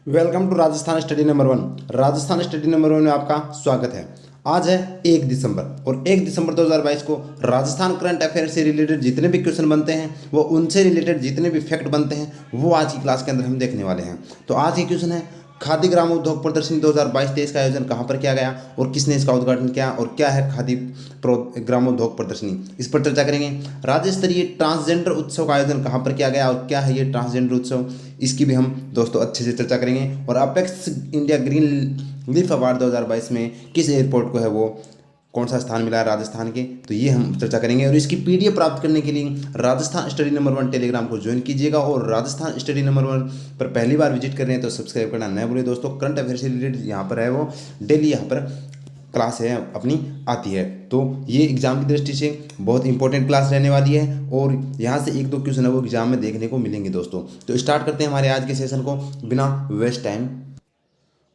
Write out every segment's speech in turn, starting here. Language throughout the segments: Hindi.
Welcome to Rajasthan study number 1। Rajasthan study number 1 में आपका स्वागत है। आज है 1 दिसंबर और 1 दिसंबर 2022 को राजस्थान करंट अफेयर से रिलेटेड जितने भी क्वेश्चन बनते हैं वो उनसे रिलेटेड जितने भी फैक्ट बनते हैं वो आज की क्लास के अंदर हम देखने वाले हैं। तो आज की क्वेश्चन है खादी ग्राम उद्योग प्रदर्शनी 2022-23 का आयोजन कहाँ पर किया गया और किसने इसका उद्घाटन किया और क्या है खादी ग्रामोद्योग प्रदर्शनी, इस पर चर्चा करेंगे। राज्य स्तरीय ट्रांसजेंडर उत्सव का आयोजन कहाँ पर किया गया और क्या है ये ट्रांसजेंडर उत्सव, इसकी भी हम दोस्तों अच्छे से चर्चा करेंगे। और apex India green leaf award 2022 में किस एयरपोर्ट को है वो कौन सा स्थान मिला है राजस्थान के, तो ये हम चर्चा करेंगे। और इसकी पीडीएफ प्राप्त करने के लिए राजस्थान स्टडी नंबर 1 टेलीग्राम को ज्वाइन कीजिएगा और राजस्थान स्टडी नंबर 1 पर पहली बार विजिट कर रहे हैं तो सब्सक्राइब करना न भूलिए दोस्तों। करंट अफेयर से रिलेटेड यहाँ पर है वो डेली यहाँ पर क्लास है अपनी आती है, तो ये एग्जाम की दृष्टि से बहुत इंपॉर्टेंट क्लास रहने वाली है और यहाँ से एक दो क्वेश्चन है वो एग्जाम में देखने को मिलेंगे दोस्तों। तो स्टार्ट करते हैं हमारे आज के सेशन को बिना वेस्ट टाइम।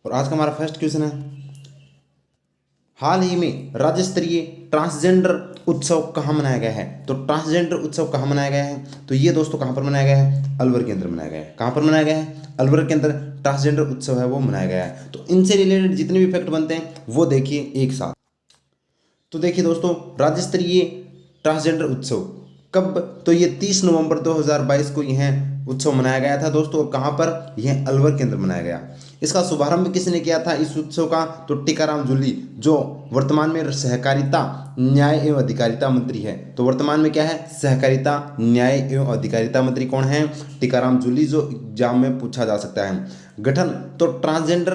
और आज का हमारा फर्स्ट क्वेश्चन है, हाल ही में राज्य स्तरीय ट्रांसजेंडर उत्सव कहाँ मनाया गया है। तो ट्रांसजेंडर उत्सव कहाँ मनाया गया है, तो ये दोस्तों कहाँ पर मनाया गया है, अलवर के अंदर मनाया गया है। कहाँ पर मनाया गया है, अलवर के अंदर ट्रांसजेंडर उत्सव है वो मनाया गया है। तो इनसे रिलेटेड जितने भी फैक्ट बनते हैं वो देखिए एक साथ। तो देखिए दोस्तों, राज्य स्तरीय ट्रांसजेंडर उत्सव कब, तो ये 30 नवंबर 2022 को यह उत्सव मनाया गया था दोस्तों। और कहाँ पर, यह अलवर के अंदर मनाया गया। इसका शुभारंभ किसने किया था इस उत्सव का, तो टीकाराम जूली, जो वर्तमान में सहकारिता न्याय एवं अधिकारिता मंत्री है। तो वर्तमान में क्या है, सहकारिता न्याय एवं अधिकारिता मंत्री कौन है, टीकाराम जूली, जो एग्जाम में पूछा जा सकता है। गठन, तो ट्रांसजेंडर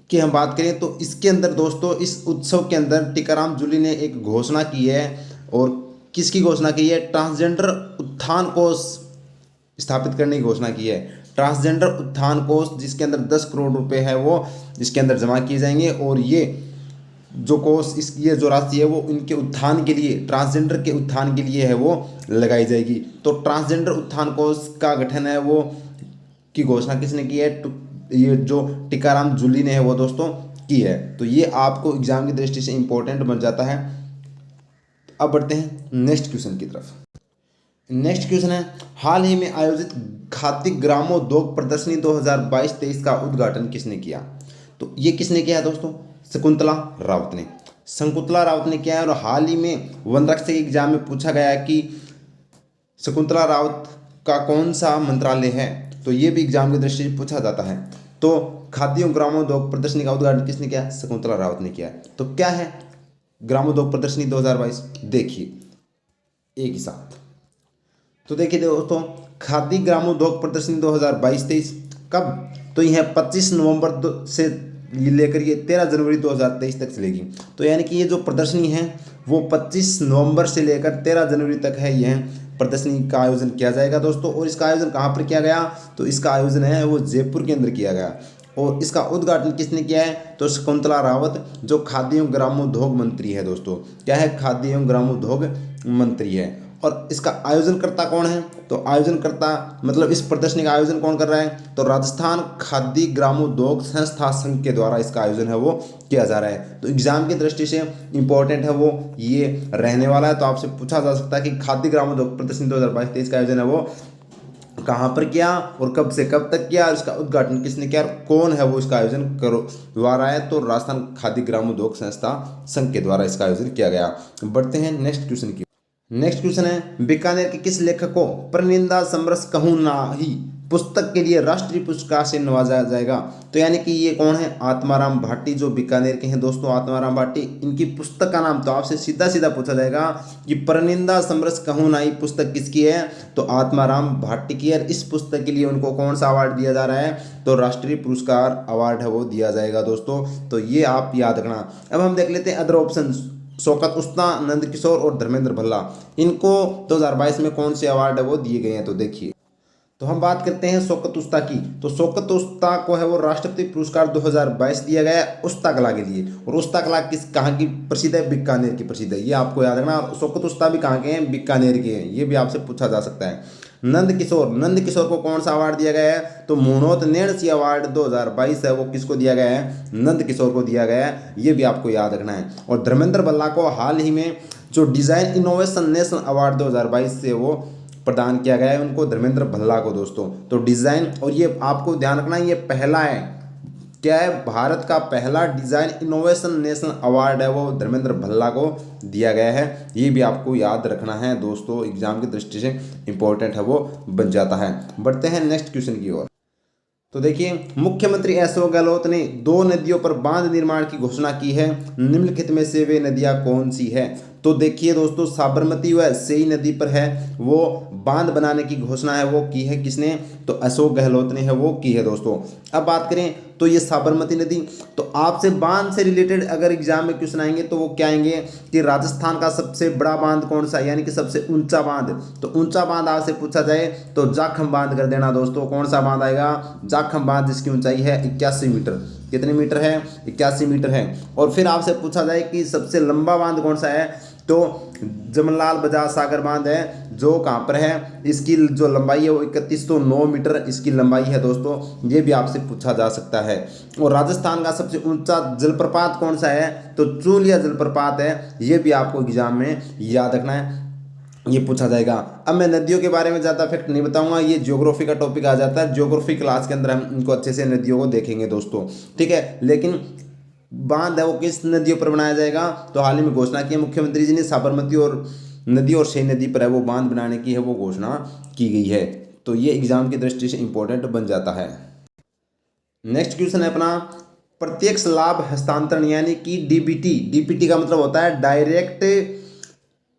की हम बात करें तो इसके अंदर दोस्तों, इस उत्सव के अंदर टीकाराम जूली ने एक घोषणा की है। और किसकी घोषणा की है, ट्रांसजेंडर उत्थान कोष स्थापित करने की घोषणा की है। ट्रांसजेंडर उत्थान कोष, जिसके अंदर 10 करोड़ रुपए है वो इसके अंदर जमा किए जाएंगे। और ये जो कोष, इस ये जो राशि है वो इनके उत्थान के लिए, ट्रांसजेंडर के उत्थान के लिए है वो लगाई जाएगी। तो ट्रांसजेंडर उत्थान कोष का गठन है वो की घोषणा किसने की है, ये जो टीकाराम जूली ने है वो दोस्तों की है। तो ये आपको एग्जाम की दृष्टि से इंपॉर्टेंट बन जाता है। अब बढ़ते हैं नेक्स्ट क्वेश्चन की तरफ। नेक्स्ट क्वेश्चन है, हाल ही में आयोजित खादी ग्रामोद्योग प्रदर्शनी 2022-23 का उद्घाटन किसने किया। तो ये किसने किया है दोस्तों, शकुंतला रावत ने। शकुंतला रावत ने किया है। और हाल ही में वन रक्षक एग्जाम में पूछा गया है कि शकुंतला रावत का कौन सा मंत्रालय है, तो ये भी एग्जाम की दृष्टि से पूछा जाता है। तो खादी ग्रामोद्योग प्रदर्शनी का उद्घाटन किसने किया, शकुंतला रावत ने किया है। तो क्या है ग्रामोद्योग प्रदर्शनी 2022, देखिए एक ही साथ। तो देखिए दोस्तों, खादी ग्रामोद्योग प्रदर्शनी 2022-23 कब, तो यह 25 नवंबर से लेकर ये 13 जनवरी 2023 तक चलेगी। तो यानी कि ये जो प्रदर्शनी है वो 25 नवंबर से लेकर 13 जनवरी तक है, यह प्रदर्शनी का आयोजन किया जाएगा दोस्तों। और इसका आयोजन कहाँ पर किया गया, तो इसका आयोजन है वो जयपुर के अंदर किया गया। और इसका उद्घाटन किसने किया है, तो शकुंतला रावत, जो खादी एवं ग्रामोद्योग मंत्री है दोस्तों। क्या है, खादी एवं ग्रामोद्योग मंत्री है। और इसका आयोजनकर्ता कौन है, तो आयोजनकर्ता मतलब इस प्रदर्शनी का आयोजन कौन कर रहा है, तो राजस्थान खादी ग्रामोद्योग संस्था संघ के द्वारा इसका आयोजन है वो किया जा रहा है। तो एग्जाम की दृष्टि से इंपॉर्टेंट है वो ये रहने वाला है। तो आपसे पूछा जा सकता है कि खादी ग्रामोद्योग प्रदर्शनी 2022-23 का आयोजन है वो कहाँ पर किया और कब से कब तक किया, और इसका उद्घाटन किसने किया और कौन है वो इसका आयोजन करवा रहा है, तो राजस्थान खादी ग्रामोद्योग संस्था संघ के द्वारा इसका आयोजन किया गया। बढ़ते हैं नेक्स्ट क्वेश्चन की। नेक्स्ट क्वेश्चन है, बीकानेर के किस लेखक को परनिंदा समरस कहूँ नाही पुस्तक के लिए राष्ट्रीय पुरस्कार से नवाजा जाएगा। तो यानी कि ये कौन है, आत्माराम भाटी, जो बीकानेर के हैं दोस्तों, आत्माराम भाटी। इनकी पुस्तक का नाम, तो आपसे सीधा सीधा पूछा जाएगा कि परनिंदा समरस कहूँ नाही पुस्तक किसकी है, तो आत्माराम भाटी की है। इस पुस्तक के लिए उनको कौन सा अवार्ड दिया जा रहा है, तो राष्ट्रीय पुरस्कार अवार्ड है वो दिया जाएगा दोस्तों। तो ये आप याद रखना। अब हम देख लेते हैं अदर ऑप्शन। शौकत उस्ता, नंद किशोर और धर्मेंद्र भल्ला, इनको 2022 में कौन से अवार्ड है वो दिए गए हैं, तो देखिए। तो हम बात करते हैं शौकत उस्ता की। तो शौकत उस्ता को है वो राष्ट्रपति पुरस्कार 2022 दिया गया है उस्ता कला के लिए। और उस्ता कला किस कहाँ की प्रसिद्ध है, बीकानेर की प्रसिद्ध है, ये आपको याद रखना। शौकत उस्ता भी कहाँ के हैं, बीकानेर के हैं, ये भी आपसे पूछा जा सकता है। नंद किशोर को कौन सा अवार्ड दिया गया है, तो मोनोत नेणसी अवार्ड 2022 है वो किसको दिया गया है, नंद किशोर को दिया गया है, ये भी आपको याद रखना है। और धर्मेंद्र भल्ला को हाल ही में जो डिज़ाइन इनोवेशन नेशनल अवार्ड 2022 से वो प्रदान किया गया है उनको, धर्मेंद्र भल्ला को दोस्तों। तो डिज़ाइन, और ये आपको ध्यान रखना ये पहला है, क्या है, भारत का पहला डिज़ाइन इनोवेशन नेशनल अवार्ड है वो धर्मेंद्र भल्ला को दिया गया है। ये भी आपको याद रखना है दोस्तों, एग्जाम की दृष्टि से इंपॉर्टेंट है वो बन जाता है। बढ़ते हैं नेक्स्ट क्वेश्चन की ओर। तो देखिए, मुख्यमंत्री अशोक गहलोत ने 2 नदियों पर बांध निर्माण की घोषणा की है, निम्नलिखित में से वे नदियां कौन सी है? तो देखिए दोस्तों, साबरमती व सेई नदी पर है वो बांध बनाने की घोषणा है वो की है किसने? तो अशोक गहलोत ने है वो की है दोस्तों। अब बात करें तो ये साबरमती नदी, तो आपसे बांध से रिलेटेड अगर एग्जाम में क्वेश्चन आएंगे तो वो क्या आएंगे कि राजस्थान का सबसे बड़ा बांध कौन सा है, यानी कि सबसे ऊंचा बांध। तो ऊंचा बांध आपसे पूछा जाए तो जाखम बांध कर देना दोस्तों। कौन सा बांध आएगा? जाखम बांध, जिसकी ऊंचाई है 81 मीटर। कितने मीटर है? 81 मीटर है। और फिर आपसे पूछा जाए कि सबसे लंबा बांध कौन सा है, तो जमनालाल बजाज सागर बांध है, जो कहाँ पर है, इसकी जो लंबाई है वो 3109 मीटर इसकी लंबाई है दोस्तों। ये भी आपसे पूछा जा सकता है। और राजस्थान का सबसे ऊंचा जलप्रपात कौन सा है? तो चूलिया जलप्रपात है। ये भी आपको एग्जाम में याद रखना है, ये पूछा जाएगा। अब मैं नदियों के बारे में ज़्यादा फैक्ट नहीं बताऊंगा, ये ज्योग्राफी का टॉपिक आ जाता है। ज्योग्राफी क्लास के अंदर हम इनको अच्छे से नदियों को देखेंगे दोस्तों, ठीक है। लेकिन बांध है वो किस नदियों पर बनाया जाएगा? तो हाल ही में घोषणा की है मुख्यमंत्री जी ने, साबरमती और नदी और सेई नदी पर है वो बांध बनाने की है वो घोषणा की गई है। तो ये एग्जाम की दृष्टि से इंपॉर्टेंट बन जाता है। नेक्स्ट क्वेश्चन है अपना, प्रत्यक्ष लाभ हस्तांतरण यानी कि डीबीटी। डीबीटी का मतलब होता है direct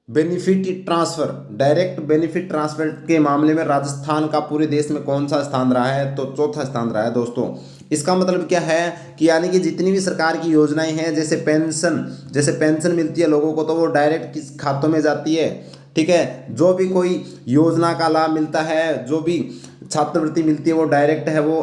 benefit transfer. Direct benefit transfer के मामले में राजस्थान का पूरे देश में कौन सा स्थान रहा है? तो चौथा स्थान रहा है दोस्तों। इसका मतलब क्या है कि यानी कि जितनी भी सरकार की योजनाएं हैं, जैसे पेंशन मिलती है लोगों को, तो वो डायरेक्ट किस खातों में जाती है, ठीक है। जो भी कोई योजना का लाभ मिलता है, जो भी छात्रवृत्ति मिलती है, वो डायरेक्ट है वो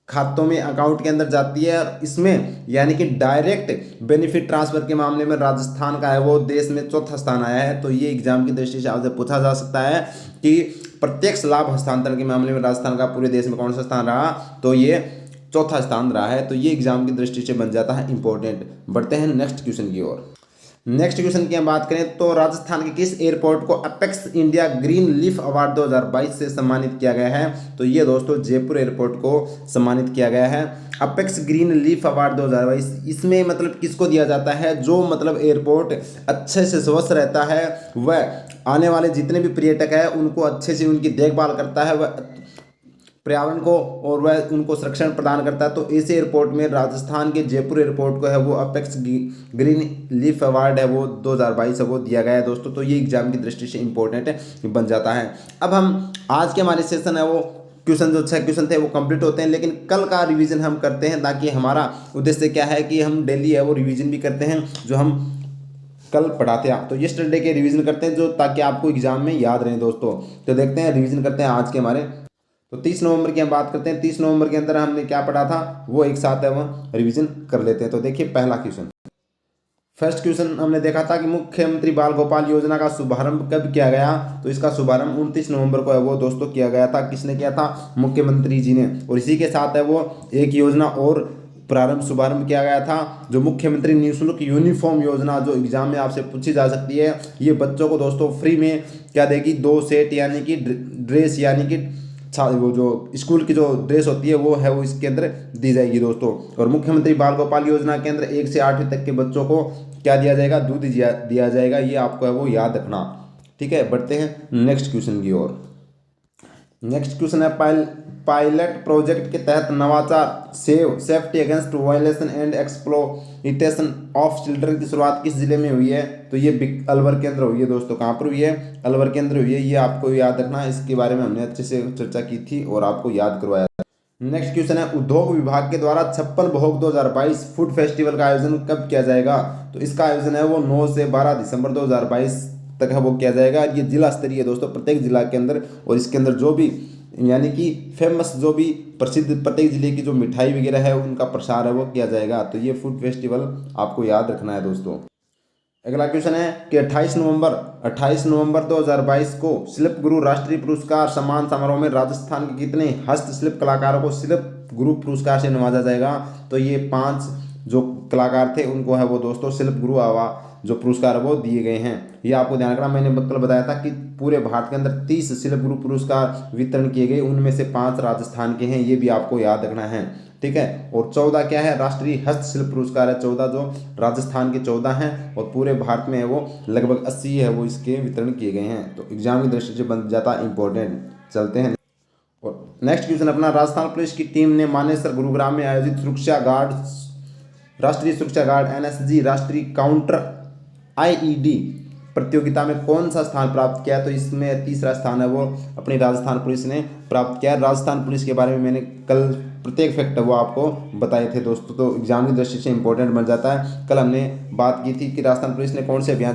खातों में, अकाउंट के अंदर जाती है। इसमें यानी कि डायरेक्ट बेनिफिट ट्रांसफर के मामले में राजस्थान का है वो देश में चौथा स्थान आया है। तो ये एग्जाम की दृष्टि से आपसे पूछा जा सकता है कि प्रत्यक्ष लाभ हस्तांतरण के मामले में राजस्थान का पूरे देश में कौन सा स्थान रहा? तो ये चौथा स्थान रहा है। तो ये एग्जाम की दृष्टि से बन जाता है इंपॉर्टेंट। बढ़ते हैं नेक्स्ट क्वेश्चन की ओर। नेक्स्ट क्वेश्चन की हम बात करें तो राजस्थान के किस एयरपोर्ट को apex India green leaf award 2022 से सम्मानित किया गया है? तो ये दोस्तों जयपुर एयरपोर्ट को सम्मानित किया गया है अपेक्स ग्रीन लीफ अवार्ड 2022। इसमें मतलब किसको दिया जाता है? जो मतलब एयरपोर्ट अच्छे से स्वस्थ रहता है, वह आने वाले जितने भी पर्यटक हैं उनको अच्छे से उनकी देखभाल करता है, वह पर्यावरण को और वह उनको संरक्षण प्रदान करता है। तो इस एयरपोर्ट में राजस्थान के जयपुर एयरपोर्ट को है वो अपेक्स ग्रीन लीफ अवार्ड है वो 2022 है वो दिया गया है दोस्तों। तो ये एग्जाम की दृष्टि से इंपॉर्टेंट है बन जाता है। अब हम आज के हमारे सेशन है वो क्वेश्चन जो 6 क्वेश्चन थे वो कंप्लीट होते हैं, लेकिन कल का रिवीजन हम करते हैं, ताकि हमारा उद्देश्य क्या है कि हम डेली है वो रिवीजन भी करते हैं जो हम कल पढ़ाते हैं। तो यस्टरडे के रिवीजन करते हैं जो ताकि आपको एग्जाम में याद रहे दोस्तों। तो देखते हैं रिवीजन करते हैं आज के हमारे। तो 30 नवंबर की हम बात करते हैं। 30 नवंबर के अंदर हमने क्या पढ़ा था वो एक साथ है वो रिवीजन कर लेते हैं। तो देखिए पहला क्वेश्चन, फर्स्ट क्वेश्चन हमने देखा था कि मुख्यमंत्री बाल गोपाल योजना का शुभारंभ कब किया गया? तो इसका शुभारंभ 29 नवंबर को है वो दोस्तों किया गया था। किसने किया था? मुख्यमंत्री जी ने। और इसी के साथ है वो एक योजना और शुभारंभ किया गया था, जो मुख्यमंत्री निःशुल्क यूनिफॉर्म योजना, जो एग्जाम में आपसे पूछी जा सकती है। ये बच्चों को दोस्तों फ्री में क्या देगी? 2 सेट यानी कि ड्रेस, यानी कि वो जो स्कूल की जो ड्रेस होती है वो है वो इसके अंदर दी जाएगी दोस्तों। और मुख्यमंत्री बाल गोपाल योजना के अंदर 1 से 8वीं तक के बच्चों को क्या दिया जाएगा? दूध दिया जाएगा। ये आपको है वो याद रखना, ठीक है। बढ़ते हैं नेक्स्ट क्वेश्चन की ओर। नेक्स्ट क्वेश्चन है, पायलट प्रोजेक्ट के तहत नवाचार safety against violation and exploitation of children की शुरुआत किस जिले में हुई है? तो ये अलवर के अंदर हुई है दोस्तों। कहाँ पर हुई है? अलवर के अंदर हुई है। ये आपको याद रखना है, इसके बारे में हमने अच्छे से चर्चा की थी और आपको याद करवाया था। नेक्स्ट क्वेश्चन है, उद्योग विभाग के द्वारा 56 भोग 2022 फूड फेस्टिवल का आयोजन कब किया जाएगा? तो इसका आयोजन है वो 9 से 12 दिसंबर 2022 तक है वो किया जाएगा। ये जिला स्तरीय है दोस्तों, प्रत्येक जिला के अंदर। और इसके अंदर जो भी यानी कि फेमस, जो भी प्रसिद्ध प्रत्येक जिले की जो मिठाई वगैरह है उनका प्रसार है वो किया जाएगा। तो ये फूड फेस्टिवल आपको याद रखना है दोस्तों। अगला क्वेश्चन है कि 28 नवंबर 2022 को शिल्प गुरु राष्ट्रीय पुरस्कार सम्मान समारोह में राजस्थान के कितने हस्तशिल्प कलाकारों को शिल्प गुरु पुरस्कार से नवाजा जाएगा? तो ये 5 जो कलाकार थे उनको है वो दोस्तों शिल्प गुरु जो पुरस्कार वो दिए गए हैं। ये आपको ध्यान रखना, मैंने कल बताया था कि पूरे भारत के अंदर 30 शिल्प गुरु पुरस्कार वितरण किए गए, उनमें से 5 राजस्थान के हैं, ये भी आपको याद रखना है। ठीक है, और 14 क्या है, राष्ट्रीय हस्तशिल्प पुरस्कार है 14, जो राजस्थान के 14 हैं और पूरे भारत में है वो लगभग 80 है वो इसके वितरण किए गए हैं। तो एग्जाम की दृष्टि से बन जाता है इंपॉर्टेंट। चलते हैं और नेक्स्ट क्वेश्चन अपना, राजस्थान पुलिस की टीम ने मानेसर गुरुग्राम में आयोजित सुरक्षा गार्ड, राष्ट्रीय सुरक्षा गार्ड एनएसजी राष्ट्रीय काउंटर आईईडी प्रतियोगिता में कौन सा स्थान प्राप्त किया? तो इसमें तीसरा स्थान है वो अपनी राजस्थान पुलिस ने प्राप्त किया। राजस्थान पुलिस के बारे में मैंने कल प्रत्येक फैक्ट वो आपको बताए थे दोस्तों, तो एग्जाम की दृष्टि से इंपॉर्टेंट बन जाता है। कल हमने बात की थी कि राजस्थान पुलिस ने कौन से अभियान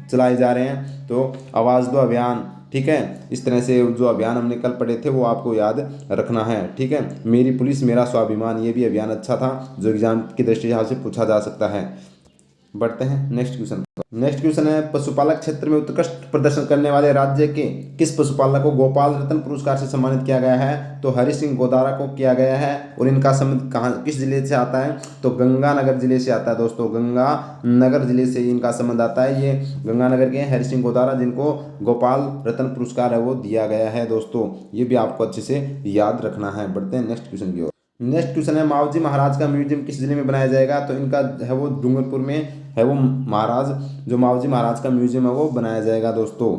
चलाए जा रहे हैं, तो आवाज़ दो अभियान, ठीक है, इस तरह से जो अभियान हमने कल पढ़े थे वो आपको याद रखना है। ठीक है, मेरी पुलिस मेरा स्वाभिमान, ये भी अभियान अच्छा था जो एग्जाम की दृष्टि से पूछा जा सकता है। बढ़ते हैं नेक्स्ट क्वेश्चन। नेक्स्ट क्वेश्चन है, पशुपालक क्षेत्र में उत्कृष्ट प्रदर्शन करने वाले राज्य के किस पशुपालक को गोपाल रत्न पुरस्कार से सम्मानित किया गया है? तो हरि सिंह गोदारा को किया गया है। और इनका संबंध कहाँ, किस जिले से आता है? तो गंगानगर जिले से आता है दोस्तों, गंगानगर जिले से इनका संबंध आता है। ये गंगानगर के हरि सिंह गोदारा, जिनको गोपाल रत्न पुरस्कार है वो दिया गया है दोस्तों, ये भी आपको अच्छे से याद रखना है। बढ़ते हैं नेक्स्ट क्वेश्चन की ओर। नेक्स्ट क्वेश्चन है, मावजी महाराज का म्यूजियम किस जिले में बनाया जाएगा? तो इनका है वो डूंगरपुर में है वो महाराज, जो मावजी महाराज का म्यूजियम है वो बनाया जाएगा दोस्तों।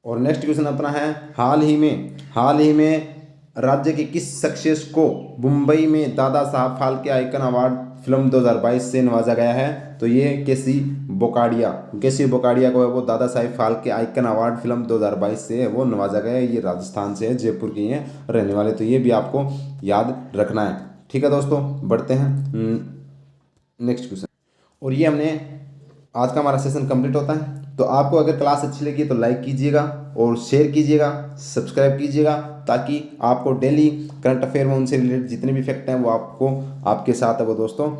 और नेक्स्ट क्वेश्चन अपना है, हाल ही में राज्य के किस शख्सियत को मुंबई में Dada Saheb Phalke icon award film 2022 से नवाजा गया है? तो ये केसी बोकाडिया को है वो Dada Saheb Phalke icon award film 2022 से है वो नवाजा गया है। ये राजस्थान से है, जयपुर के हैं रहने वाले, तो ये भी आपको याद रखना है। ठीक है दोस्तों, बढ़ते हैं नेक्स्ट क्वेश्चन। और ये हमने आज का हमारा सेशन कंप्लीट होता है। तो आपको अगर क्लास अच्छी लगी तो लाइक कीजिएगा और शेयर कीजिएगा, सब्सक्राइब कीजिएगा, ताकि आपको डेली करंट अफेयर में उनसे रिलेटेड जितने भी फैक्ट हैं वो आपको आपके साथ है वो दोस्तों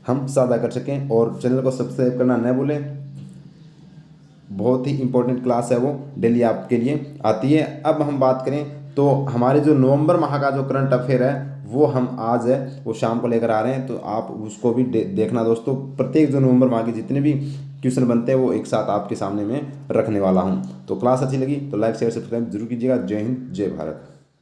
हम साझा कर सकें। और चैनल को सब्सक्राइब करना न भूलें, बहुत ही इंपॉर्टेंट क्लास है वो डेली आपके लिए आती है। अब हम बात करें तो हमारे जो नवंबर माह का जो करंट अफेयर है वो हम आज है वो शाम को लेकर आ रहे हैं, तो आप उसको भी देखना दोस्तों। प्रत्येक जो नवंबर माह के जितने भी क्वेश्चन बनते हैं वो एक साथ आपके सामने में रखने वाला हूं। तो क्लास अच्छी लगी तो लाइक शेयर सब्सक्राइब जरूर कीजिएगा। जय हिंद, जय भारत।